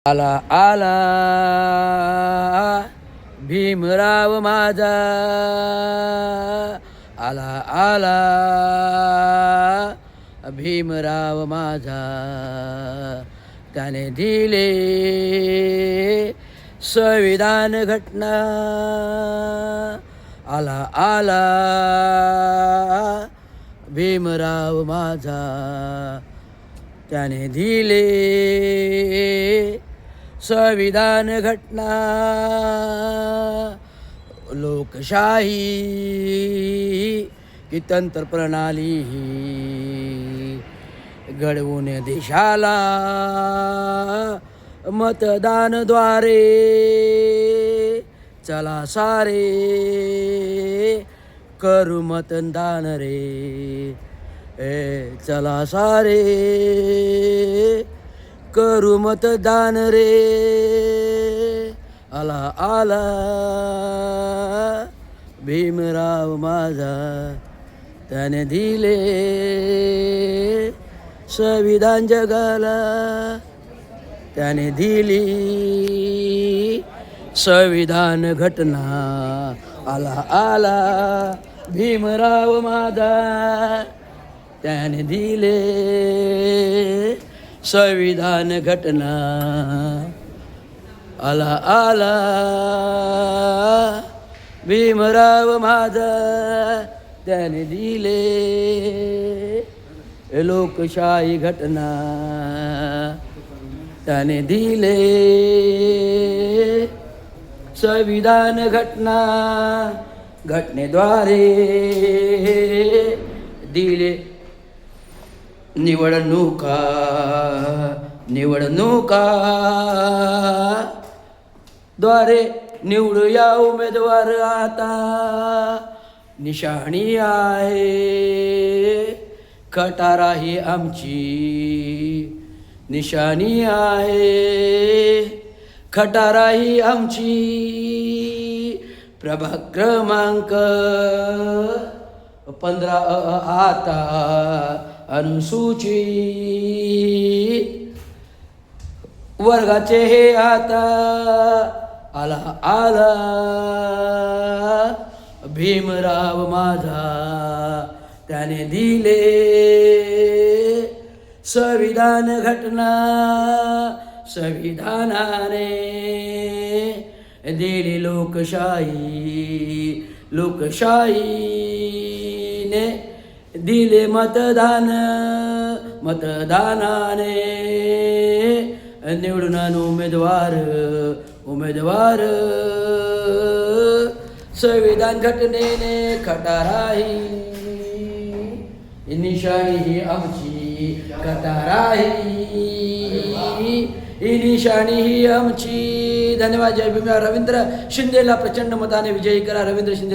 आला आला भीमराव माझा, आला आला भीमराव माझा, त्याने दिले संविधान घटना. आला आला भीमराव माझा, त्याने दिले संविधान घटना. लोकशाही ही तंत्र प्रणाली घडवून देशाला मतदानद्वारे. चला सारे करू मतदान रे, चला सारे करू मतदान रे. आला आला भीमराव माझा, त्याने दिले संविधान जगाला. त्याने दिली संविधान घटना. आला आला भीमराव माझा, त्याने दिले संविधान घटना. आला आला भीमराव माझा, त्याने दिले लोकशाही घटना. त्याने दिले संविधान घटना. घटनेद्वारे दिले निवडणुका द्वारे निवडूया उमेदवार आता. निशाणी आहे खटारा ही आमची, निशाणी आहे खटारा ही आमची. प्रभाग क्रमांक 15 आता अनुसूचित वर्गाचे हे आता. आला आला भीमराव माझा, त्याने दिले संविधान घटना. संविधानाने दिली लोकशाही, लोकशाहीने दिले मतदान. मतदानाने निवडून उमेदवार, उमेदवार. संविधान घटनेने खटारा ही निशाणी ही आमची, खटारा ही निशाणी ही आमची. धन्यवाद. जय भीम. रवींद्र शिंदेला प्रचंड मताने विजयी करा. रवींद्र शिंदे.